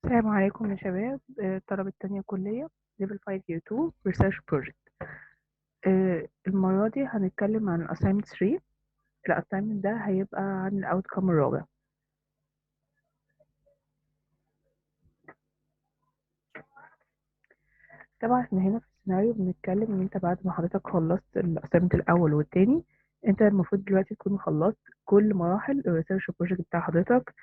السلام عليكم يا شباب، طلبة تانية كلية level 5Y2 research project. المرة دي هنتكلم عن assignment 3. الassignment ده هيبقى عن ال outcome الرابع. طبعا احنا هنا في السيناريو بنتكلم ان انت بعد ما حضرتك خلصت الassignment الأول والتاني، انت المفروض دلوقتي تكون خلصت كل مراحل الريسيرش بروجكت بتاع حضرتك.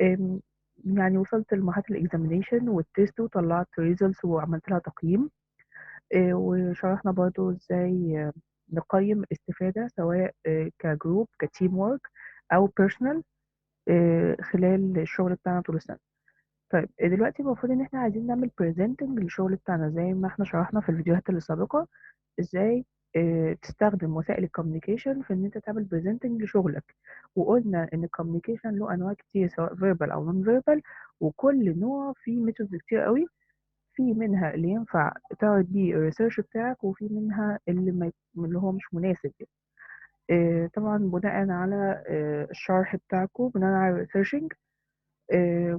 آم، يعني وصلت لمرحلة الاكزامينيشن والتيست وطلعت ريزلتس وعملت لها تقييم. وشرحنا برضو ازاي نقيم الاستفادة سواء كجروب كتيم وورك أو بيرسونال خلال الشغل بتاعنا طول السنة. طيب دلوقتي المفروض إن احنا عايزين نعمل بريزنتنج للشغل بتاعنا زي ما احنا شرحنا في الفيديوهات اللي سابقة. ازاي تستخدم وسائل الكوميونيكيشن في ان انت تعمل بريزنتنج لشغلك. وقلنا ان الكوميونيكيشن له انواع كتير سواء فيربال او نون فيربال، وكل نوع فيه ميثودز كتير قوي. في منها اللي ينفع تعرض بيه الريسيرش بتاعك، وفي منها اللي هو مش مناسب يعني. طبعا بناء على الشرح بتاعكم، بناء على الريسيرشنج.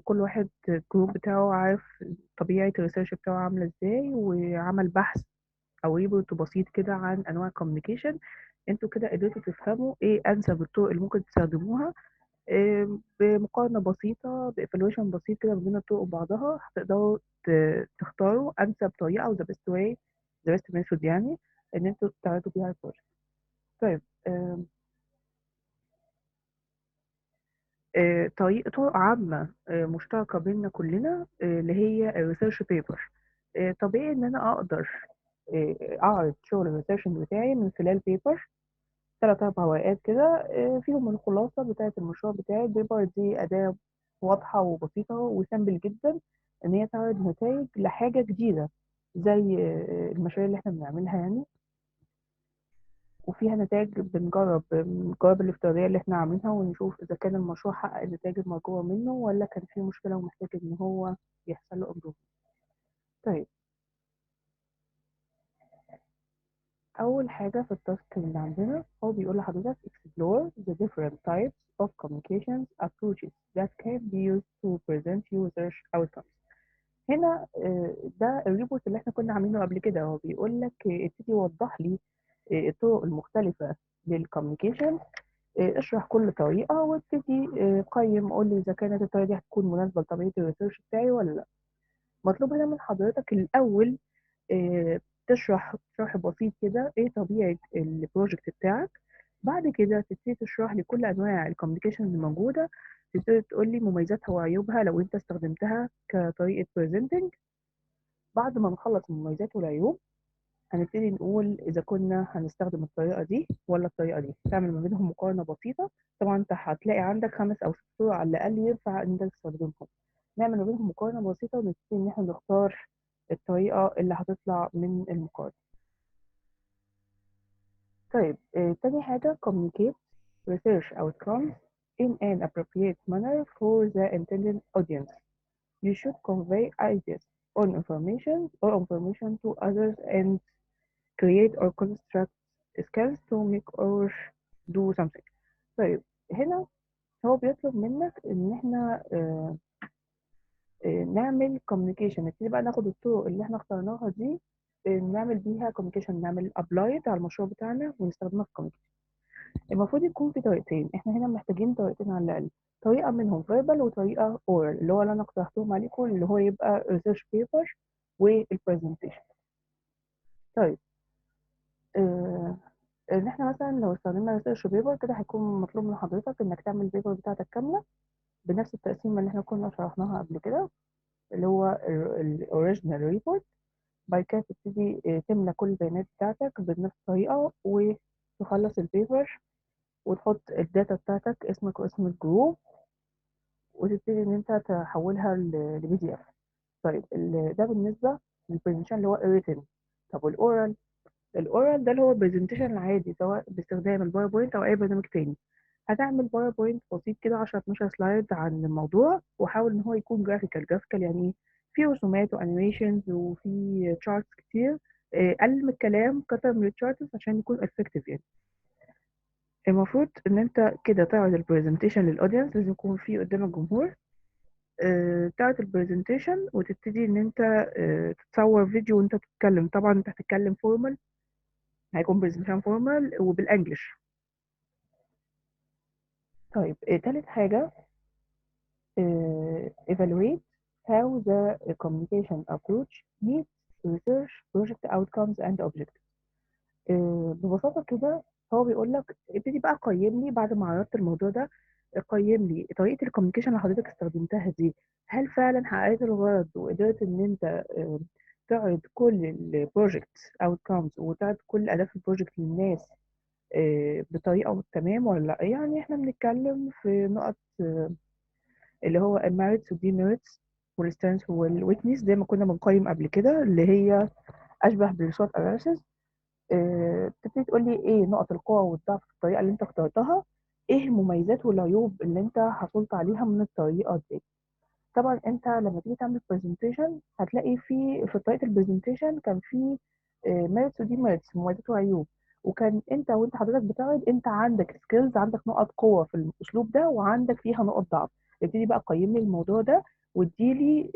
كل واحد الجروب بتاعه عارف طبيعة الريسيرش بتاعه عاملة ازاي، وعمل بحث او ريبورت بسيط كده عن انواع الكوميونيكيشن. انتوا كده قدرتوا تفهموا ايه انسب الطرق اللي ممكن تستخدموها. بمقارنة بسيطة بإيفالويشن بسيط كده ما بين الطرق وبعضها، هتقدروا تختاروا أنسب طريقة أو the best way the best method يعني إن انتوا تعرضوا بيها البروجكت. طيب طرق عامة مشتركة بيننا كلنا، اللي هي الريسيرش بيبر. طبيعي إن أنا أقدر أعرض شغل الريسيرش بتاعي من خلال بيبر. 3 4 ورقات كده فيهم الخلاصة بتاعة المشروع بتاعي. البيبر دي أداة واضحة وبسيطة وسامبل جدا إن هي تعرض نتائج لحاجة جديدة زي المشاريع اللي احنا بنعملها يعني. وفيها نتائج بنجرب الافتراضية اللي احنا عاملينها ونشوف إذا كان المشروع حقق النتائج المرجوة منه ولا كان فيه مشكلة ومحتاج إن هو يحصل له improve. طيب أول حاجة في التاسك اللي عندنا هو بيقول لحضرتك explore the different types of communications approaches that can be used to present your research outcomes. هنا ده الريبورت اللي احنا كنا عاملينه قبل كده. هو بيقول لك ابتدي وضح لي الطرق المختلفة للكوميونيكيشن. اشرح كل طريقة وابتدي قيم، قول لي إذا كانت الطريقة دي هتكون مناسبة لطبيعة الريسيرش بتاعي ولا لا. مطلوب هنا من حضرتك الأول آه، تشرح شرح بسيط كده ايه طبيعة البروجكت بتاعك. بعد كده تبتدي تشرح لي كل انواع الكوميونيكيشن اللي موجودة. تبتدي تقول لي مميزاتها وعيوبها لو انت استخدمتها كطريقة بريزنتنج. بعد ما نخلص المميزات والعيوب هنبتدي نقول اذا كنا هنستخدم الطريقة دي ولا الطريقة دي، تعمل ما بينهم مقارنة بسيطة. طبعا انت هتلاقي عندك 5 أو 6 طرق على الاقل ينفع ان انت تستخدمهم. نعمل ما بينهم مقارنة بسيطة ونبتدي ان احنا نختار الطريقة اللي هتطلع من المقارنة. طيب تاني حاجة communicate research outcomes in an appropriate manner for the intended audience. You should convey ideas on information to others and create or construct skills to make or do something. طيب هنا هو بيطلب منك ان احنا نعمل communication. نبتدي بقى ناخد الطرق اللي احنا اخترناها دي، نعمل بيها communication، نعمل apply على المشروع بتاعنا ونستخدمها في communication. المفروض يكون في طريقتين، احنا هنا محتاجين طريقتين على الاقل. طريقه منهم verbal وطريقه oral، اللي هو اللي انا اقترحتهم عليكم اللي هو يبقى research paper والpresentation. طيب ان احنا مثلا لو استخدمنا research paper كده هيكون مطلوب من حضرتك انك تعمل البيبر بتاعتك كامله بنفس التقسيمه اللي احنا كنا شرحناها قبل كده، اللي هو الاوريجينال ريبورت. بعد كده تبتدي تملى كل البيانات بتاعتك بنفس الطريقه وتخلص البيبر وتحط الداتا بتاعتك اسمك واسم الجروب، وتبتدي ان انت تحولها لبي دي اف. طيب ده بالنسبه للبرزنتيشن اللي هو الريتن. طب والاورال؟ الاورال ده اللي هو البرزنتيشن العادي سواء باستخدام الباوربوينت او اي برنامج تاني. هتعمل باوربوينت بسيط كده 10 12 سلايد عن الموضوع، وحاول ان هو يكون جرافيكال يعني ايه، في رسومات وانيميشنز وفي تشارتس كتير. قلل من الكلام كتر من التشارتس عشان يكون افكتيف يعني. المفروض ان انت كده تعرض البرزنتيشن للاودينس، لازم يكون في قدامك جمهور. تعرض البرزنتيشن وتبتدي ان انت تتصور فيديو وانت بتتكلم. طبعا انت هتتكلم فورمال، هيكون برزنتيشن فورمال وبالانجلش. طيب تالت حاجة evaluate how the communication approach meets research project outcomes and objectives. ببساطة كده هو بيقول لك ابتدي بقى قيم لي بعد ما عرضت الموضوع ده. قيم لي طريقة الكوميونيكيشن اللي حضرتك استخدمتها دي، هل فعلا حققت الغرض وقدرت ان انت تعرض كل البروجكت اوتكمز وتعرض كل اهداف البروجكت للناس بطريقة تمام ولا لا. يعني احنا بنتكلم في نقط اللي هو الميريتس والديميريتس والسترينث والويكنس زي ما كنا بنقيم قبل كده، اللي هي اشبه بالسوت اناليسيس. تبتدي تقول لي ايه نقط القوة والضعف في الطريقة اللي انت اخترتها، ايه المميزات والعيوب اللي انت حصلت عليها من الطريقة دي. طبعا انت لما تيجي تعمل برزنتيشن هتلاقي في طريقة البرزنتيشن كان في ميرتس ودي ميرتس، مميزات وعيوب. وكان انت وانت حضرتك بتعرض انت عندك سكيلز، عندك نقط قوة في الاسلوب ده وعندك فيها نقط ضعف. ابتدي بقى قيم لي الموضوع ده واديلي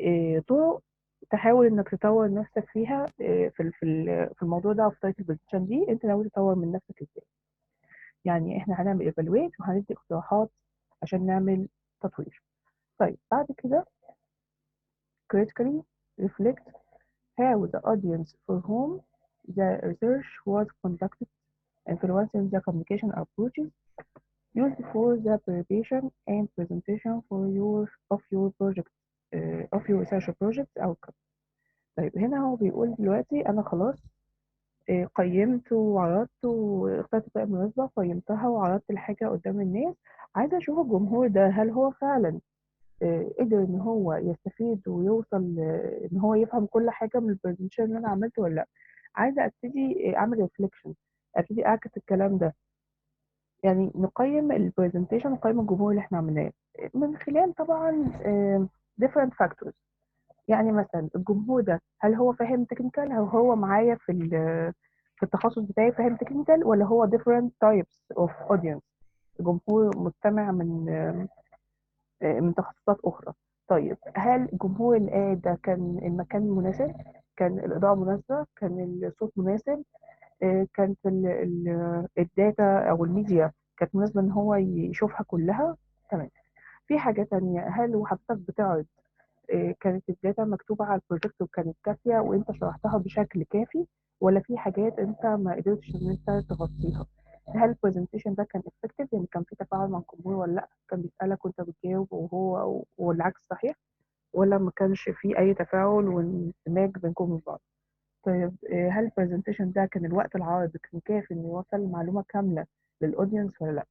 طرق تحاول انك تطور نفسك فيها في الموضوع ده. وفي طريقة البرزنتيشن دي انت ناوي تطور من نفسك ازاي. يعني احنا هنعمل ايفالويت وهندي اقتراحات عشان نعمل تطوير. طيب بعد كده critically reflect how the audience for whom the research was conducted influencing the communication approaches used for the preparation and presentation of your project of your research project outcome. طيب هنا هو بيقول دلوقتي انا خلاص قيمت وعرضت واخترت الطريقة المناسبة، قيمتها وعرضت الحاجة قدام الناس. عايزة أشوف الجمهور ده هل هو فعلا قدر إن هو يستفيد ويوصل إن هو يفهم كل حاجة من البرزنتيشن اللي أنا عملته ولا لأ. عايزة أبتدي أعمل ريفليكشن، أبتدي أعكس الكلام ده. يعني نقيم البرزنتيشن، نقيم الجمهور اللي إحنا عملناه من خلال طبعا different factors. يعني مثلا الجمهور ده هل هو فاهم تكنيكال، هل هو معايا في التخصص بتاعي فاهم تكنيكال، ولا هو different types of audience، جمهور مستمع من تخصصات أخرى. طيب هل الجمهور اللي قاعد ده كان المكان مناسب، كان الإضاءة مناسبة، كان الصوت مناسب، كانت الداتا أو الميديا كانت مناسبة إن هو يشوفها كلها. تمام. في حاجة تانية، هل وحضرتك بتعرض كانت الداتا مكتوبة على البروجكت وكانت كافية وانت شرحتها بشكل كافي، ولا في حاجات انت ما قدرتش ان انت تغطيها. هل البرزنتيشن ده كان افكتيف، يعني كان في تفاعل مع الجمهور ولا لا، كان بيسألك وانت بتجاوب وهو والعكس صحيح، ولا ما كانش في اي تفاعل واندماج بينكم وبين بعض. طيب هل البرزنتيشن ده كان الوقت العرض كان كافي انه يوصل المعلومة كاملة للاودينس ولا لا.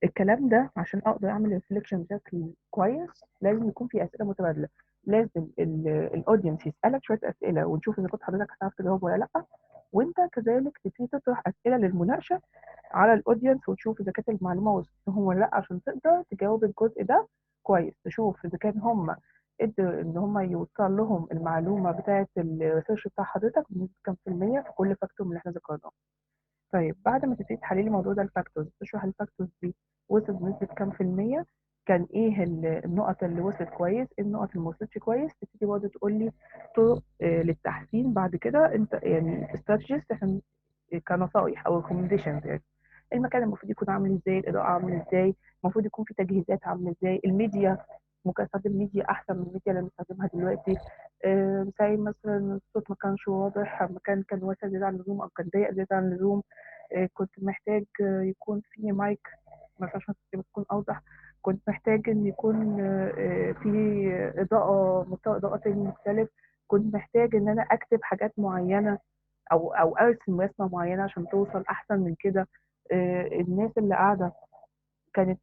الكلام ده عشان اقدر اعمل ريفليكشن بشكل كويس لازم يكون في اسئله متبادله. لازم الاودينس يسالك شويه اسئله ونشوف اذا كنت حضرتك هتعرف تجاوب ولا لا، وانت كذلك تبتدي تطرح اسئله للمناقشه على الاودينس وتشوف اذا كانت المعلومه وصلت لهم ولا لا، عشان تقدر تجاوب الجزء ده كويس. تشوف اذا كان هم قدروا ان هم يوصل لهم المعلومه بتاعه الريسيرش بتاع حضرتك بنسبه كام في الميه في كل فاكتور من اللي احنا ذكرناه. طيب بعد ما تبتدي تحللي الموضوع ده الفاكتورز، تشرح الفاكتورز دي وصلت بنسبة كام في المية، كان ايه النقط اللي وصلت كويس، ايه النقط اللي ما وصلتش كويس. تبتدي برضه تقول لي طرق للتحسين بعد كده. انت يعني استراتيجيز احنا كنصائح او ريكومنديشنز، يعني المكان المفروض يكون عامل ازاي، الاضاءة عامل ازاي، المفروض يكون في تجهيزات عاملة ازاي، الميديا ممكن استخدم ميديا احسن من الميديا اللي بنستخدمها دلوقتي. زي مثلا الصوت ما كانش واضح، مكان كان واسع زيادة عن اللزوم او كان ضيق زيادة عن اللزوم. كنت محتاج يكون في مايك مثلا عشان تكون اوضح. كنت محتاج ان يكون في اضاءة، مستوى اضاءة تاني مختلف. كنت محتاج ان انا اكتب حاجات معينة او ارسم رسمة معينة عشان توصل احسن من كده. الناس اللي قاعدة كان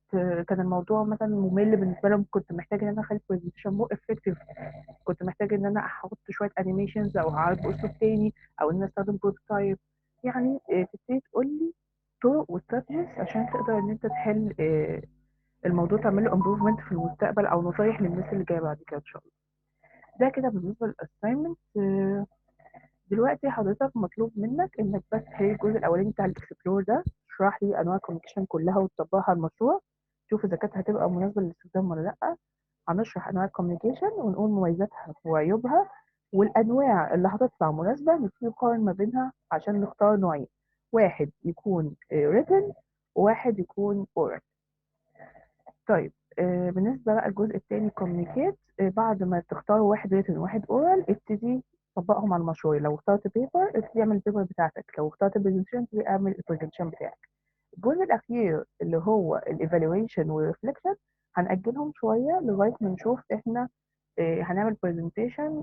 الموضوع مثلا ممل بالنسبه لهم، كنت محتاج ان انا اخلي البرزنتيشن مور افكتيف. كنت محتاج ان انا احط شويه انيميشنز او اعرض باسلوب تاني او ان انا استخدم بروتوتايب. يعني تبتدي تقول لي طرق واستراتيجيز عشان تقدر ان انت تحل الموضوع، تعمل له امبروفمنت في المستقبل او نصايح للناس اللي جايه بعد كده ان شاء الله. ده كده بالنسبه للاساينمنت. دلوقتي حضرتك مطلوب منك انك بس تحل الجزء الاولاني بتاع الاكسبلور ده. اشرح لي انواع الكوميونيكيشن كلها وتطبقها على المشروع، شوف اذا كانت هتبقى مناسبه للاستخدام ولا لا. هنشرح انواع الكوميونيكيشن ونقول مميزاتها وعيوبها، والانواع اللي هتطلع مناسبه نبتدي نقارن ما بينها عشان نختار نوعين، واحد يكون written وواحد يكون oral. طيب بالنسبه بقى الجزء الثاني communicate، بعد ما تختار واحد written وواحد oral ابتدي طبقهم على المشروع. لو اخترت بيبر ابتدي اعمل البيبر بتاعتك، لو اخترت برزنتيشن ابتدي اعمل البرزنتيشن بتاعك. الجزء الأخير اللي هو الإيفالويشن والريفليكشن هنأجلهم شوية لغاية ما نشوف إحنا هنعمل برزنتيشن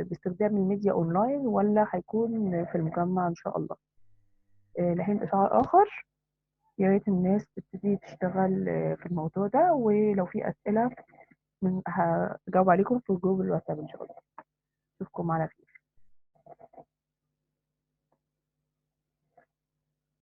باستخدام الميديا أونلاين ولا هيكون في المجمع إن شاء الله. لحين إشعار آخر، يا ريت الناس تبتدي تشتغل في الموضوع ده، ولو في أسئلة هجاوب عليكم في جروب الواتساب إن شاء الله. أشوفكم على خير.